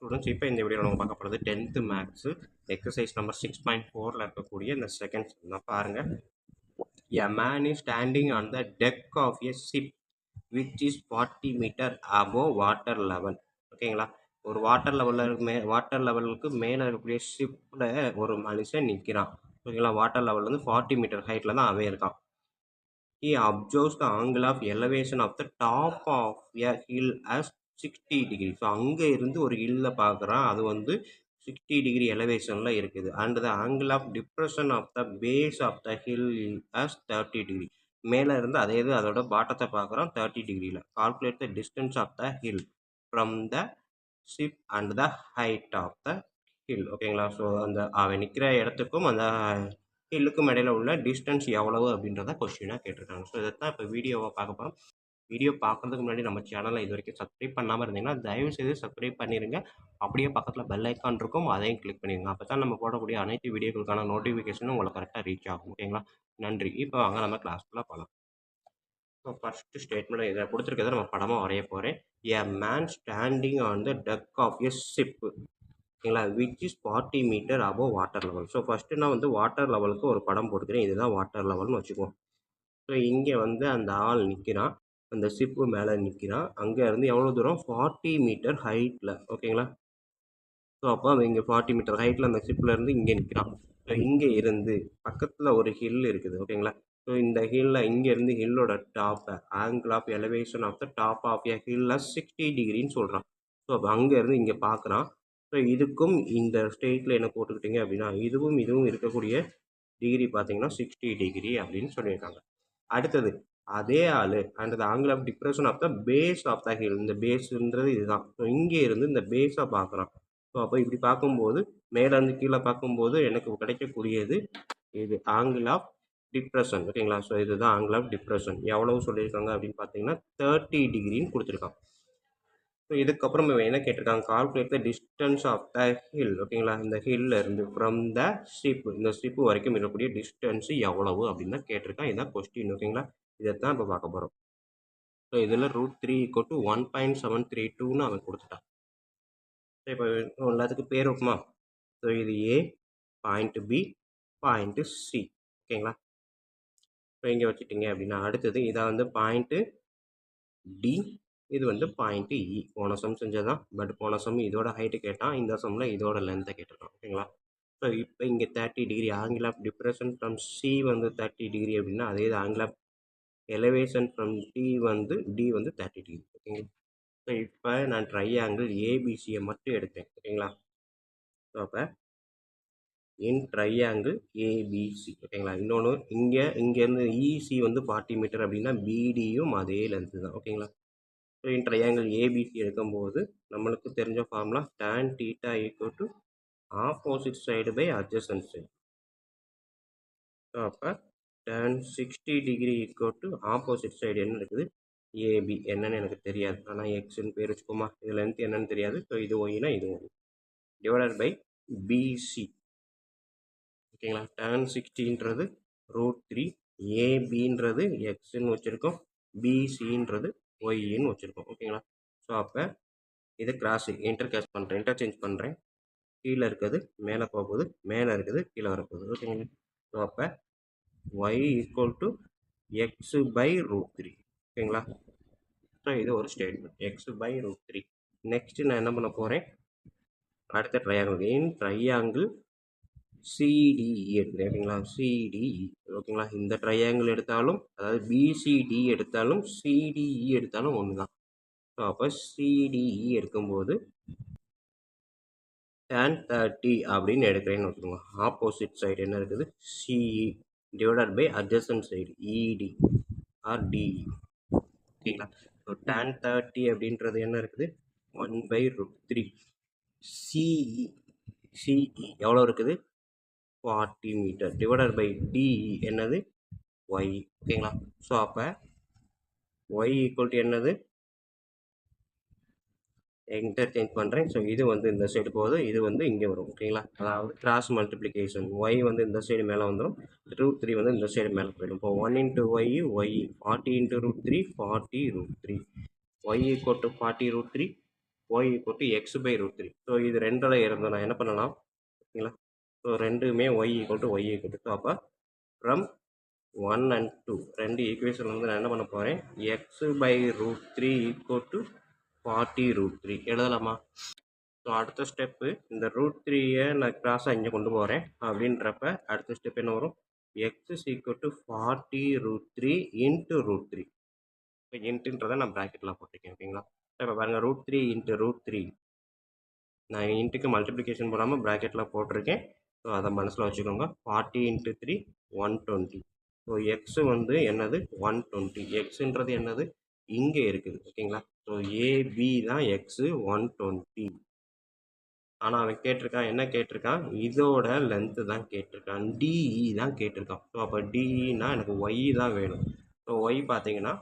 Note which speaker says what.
Speaker 1: Students இப்போ இந்த வீடியோவில் நம்ம பார்க்க போகிறது 10th மேக்ஸு எக்ஸசைஸ் நம்பர் 6.4ல் இருக்கக்கூடிய இந்த செகண்ட் தான் பாருங்கள். A man is standing on the deck of a ship which is 40 meter above water level. ஓகேங்களா, ஒரு வாட்டர் லெவலுக்கு மேலே இருக்கக்கூடிய ஷிப்பில் ஒரு மனுஷன் நிற்கிறான். ஓகேங்களா, வாட்டர் லெவல் வந்து 40 மீட்டர் ஹைட்டில் தான் அவன் இருக்கான். He observes the angle of elevation of the top of a hill as 60 degree. So அங்கே இருந்து ஒரு ஹில்லை பார்க்குறான், அது வந்து 60 டிகிரி எலவேஷனில் இருக்குது. And the angle of depression of the base of the hill as 30 degree. மேலே இருந்து அதே இது அதோட பாட்டத்தை பார்க்குறான் 30 டிகிரியில். Calculate the distance of the hill from the ship and the height of the hill. ஓகேங்களா, ஸோ அந்த அவன் நிற்கிற இடத்துக்கும் அந்த ஹில்லுக்கும் இடையில உள்ள டிஸ்டன்ஸ் எவ்வளவு அப்படின்றத கொஸ்டினாக கேட்டிருக்காங்க. ஸோ இதை தான் இப்போ வீடியோவை பார்க்க போகிறோம். வீடியோ பார்க்குறதுக்கு முன்னாடி நம்ம சேனலை இது வரைக்கும் சப்ஸ்கிரைப் பண்ணாமல் இருந்தீங்கன்னா தயவுசெய்து சப்ஸ்கிரைப் பண்ணிடுங்க. அப்படியே பக்கத்தில் பெல் ஐக்கான் இருக்கும், அதையும் கிளிக் பண்ணிடுங்க. அப்போ தான் நம்ம போடக்கூடிய அனைத்து வீடியோக்களுக்கான நோட்டிஃபிகேஷனும் உங்களுக்கு கரெக்டாக ரீச் ஆகும். ஓகேங்களா, நன்றி. இப்போ வாங்க நம்ம கிளாஸ்க்குள்ளே போகலாம். ஸோ ஃபஸ்ட்டு ஸ்டேட்மெண்ட் இதை கொடுத்துருக்கிறத நம்ம படமாக வரைய போகிறேன். A man standing on the deck of a ship. ஓகேங்களா, which is 40 metre above water level. So first நான் வந்து வாட்டர் லெவலுக்கு ஒரு படம் போட்டுக்கிறேன். இதுதான் வாட்டர் லெவல்னு வச்சுக்குவோம். ஸோ இங்கே வந்து அந்த ஆள் நிற்கிறான், அந்த ஷிப்பு மேலே நிற்கிறான். அங்கே இருந்து எவ்வளோ தூரம்? 40 மீட்டர் ஹைட்டில். ஓகேங்களா, ஸோ அப்போ அவன் இங்கே 40 மீட்டர் ஹைட்டில் அந்த ஷிப்பில் இருந்து இங்கே நிற்கிறான். ஸோ இங்கே இருந்து பக்கத்தில் ஒரு ஹில் இருக்குது. ஓகேங்களா, ஸோ இந்த ஹில்லில் இங்கேருந்து ஹில்லோட டாப்பை angle of elevation of the top of a ஹில்ல 60 டிகிரின்னு சொல்கிறான். ஸோ அப்போ அங்கேருந்து இங்கே பார்க்குறான். ஸோ இதுக்கும் இந்த ஸ்டேட்டில் என்ன போட்டுக்கிட்டீங்க அப்படின்னா இதுவும் இருக்கக்கூடிய டிகிரி பார்த்தீங்கன்னா 60 டிகிரி அப்படின்னு சொல்லியிருக்காங்க. அடுத்தது அதே ஆள் and the angle of depression of the base of the hill. இந்த பேஸுன்றது இதுதான். ஸோ இங்கே இருந்து இந்த பேஸை பார்க்குறான். ஸோ அப்போ இப்படி பார்க்கும்போது மேலேருந்து கீழே பார்க்கும்போது எனக்கு கிடைக்கக்கூடியது இது ஆங்கிள் ஆஃப் டிப்ரெஷன். ஓகேங்களா, ஸோ இதுதான் ஆங்கிள் ஆஃப் டிப்ரெஷன். எவ்வளவு சொல்லியிருக்காங்க அப்படின்னு பார்த்தீங்கன்னா 30 டிகிரின்னு கொடுத்துருக்கான். ஸோ இதுக்கப்புறம் என்ன கேட்டிருக்காங்க? Calculate the distance of the hill. ஓகேங்களா, இந்த ஹில்ல இருந்து ஃப்ரம் த ஷிப், இந்த ஷிப் வரைக்கும் இருக்கக்கூடிய டிஸ்டன்ஸ் எவ்வளவு அப்படின்னு தான் கேட்டிருக்கான். இதுதான் கொஸ்டின். ஓகேங்களா, இதைத்தான் இப்போ பார்க்க போகிறோம். ஸோ இதில் √3 = 1.732ன்னு அவன் கொடுத்துட்டான். ஸோ இப்போ எல்லாத்துக்கும் பேர் வைக்குமா? ஸோ இது ஏ, பாயிண்ட் பி, பாயிண்ட் சி. ஓகேங்களா, இப்போ இங்கே வச்சுட்டிங்க அப்படின்னா அடுத்தது இதை வந்து பாயிண்ட்டு டி, இது வந்து பாயிண்ட் இ. போன சம் செஞ்சதான், பட் போன சம் இதோட ஹைட்டு கேட்டான், இந்த சம்மில் இதோட லென்த்தை கேட்டிருக்கான். ஓகேங்களா, ஸோ இப்போ இங்கே 30 degree angle of depression from C வந்து 30 டிகிரி அப்படின்னா அதே இது angle of elevation from D வந்து 30 டிகிரி. ஓகேங்களா, ஸோ இப்போ நான் ட்ரையாங்கிள் ஏபிசியை மட்டும் எடுத்தேன். ஓகேங்களா, ஸோ அப்போ இன் ட்ரையாங்கிள் ஏபிசி. ஓகேங்களா, இன்னொன்று இங்கேருந்து இசி வந்து 40 மீட்டர் அப்படின்னா பிடியும் அதே லென்த்து தான். ஓகேங்களா, ஸோ இன் ட்ரையாங்கிள் ஏபிசி எடுக்கும்போது நம்மளுக்கு தெரிஞ்ச formula tan θ = opposite side by adjacent side. So அப்போ tan 60 டிகிரி = ஆப்போசிட் சைடு என்ன இருக்குது? ஏபி. என்னன்னு எனக்கு தெரியாது, ஆனால் எக்ஸ்ன்னு பேர் வச்சுக்கோமா. இது லென்த் என்னன்னு தெரியாது. ஸோ இது ஒய்னா இது ஒய் டிவைடட் பை பிசி. ஓகேங்களா, tan 60ன்றது √3, ஏபின்றது எக்ஸ்ன்னு வச்சுருக்கோம், பிசின்றது ஒய்ன்னு வச்சுருக்கோம். ஓகேங்களா, ஸோ அப்போ இதை இன்டர்சேஞ்ச் பண்ணுறேன். கீழே இருக்கிறது மேலே போகுது, மேலே இருக்குது கீழே வரப்போகுது. ஓகேங்களா, ஸோ அப்போ ஒய் = x/√3. ஓகேங்களா, ஸோ இது ஒரு ஸ்டேட்மெண்ட், x/√3. நெக்ஸ்ட்டு நான் என்ன பண்ண போகிறேன்? அடுத்த ட்ரையாங்கிள் சிடிஇ எடுக்கிறேன். ஓகேங்களா, சிடிஇ. ஓகேங்களா, இந்த ட்ரையாங்கிள் எடுத்தாலும், அதாவது பிசிடி எடுத்தாலும் சிடிஇ எடுத்தாலும் ஒன்று தான். ஸோ அப்போ சிடிஇ எடுக்கும்போது tan 30 அப்படின்னு எடுக்கிறேன்னு வச்சுக்கோங்க. ஆப்போசிட் சைடு என்ன இருக்குது? CE divided by adjacent side ED or DE. ஓகேங்களா, ஸோ tan 30 அப்படின்றது என்ன இருக்குது? 1/√3. சிஇ எவ்வளோ இருக்குது? 40 மீட்டர் டிவைடட் பை டிஇ என்னது? ஒய். ஓகேங்களா, ஸோ அப்போ ஒய் = என்னது? இன்டர்சேஞ்ச் பண்ணுறேன். ஸோ இது வந்து இந்த சைடு போகுது, இது வந்து இங்கே வரும். ஓகேங்களா, அதாவது கிராஸ் மல்டிப்ளிகேஷன். ஒய் வந்து இந்த சைடு மேலே வந்துடும், √3 வந்து இந்த சைடு மேலே போயிடும். இப்போ 1 × y, 40 × √3, 40 √3. Y = 40 √3, y equal to x/√3. So இது 2ல் இருந்து நான் என்ன பண்ணலாம் ஓகேங்களா. ஸோ ரெண்டுமே ஒய் ஈக்குவல் டு ஸோ அப்போ ஃப்ரம் 1 and 2 2 ஈக்குவேஷன் வந்து நான் என்ன பண்ண போகிறேன், x/√3 ஈக்குவல் டு 40√3 எழுதலாமா. ஸோ அடுத்த ஸ்டெப்பு இந்த √3யை நான் கிராஸாக இங்கே கொண்டு போகிறேன் அப்படின்றப்ப அடுத்த ஸ்டெப் என்ன வரும், x is equal to 40√3 into √3. இப்போ இன்ட்டுன்றதை நான் ப்ராக்கெட்டில் போட்டிருக்கேன் ஓகேங்களா. இப்போ பாருங்கள் √3 into √3 நான் இன்ட்டுக்கு மல்டிப்ளிகேஷன் போடாமல் ப்ராக்கெட்டில் போட்டிருக்கேன். ஸோ அதை மனசில் வச்சுக்கோங்க. 40 into 3 120. ஸோ எக்ஸு வந்து என்னது 120. எக்ஸுன்றது என்னது இங்கே இருக்குது ஓகேங்களா. ஸோ ஏபி தான் எக்ஸு 120. ஆனால் அவன் கேட்டிருக்கான் என்ன கேட்டிருக்கான், இதோட லென்த்து தான் கேட்டிருக்கான், டிஇ தான் கேட்டிருக்கான். ஸோ அப்போ டிஇனா எனக்கு ஒய் தான் வேணும். ஸோ ஒய் பார்த்தீங்கன்னா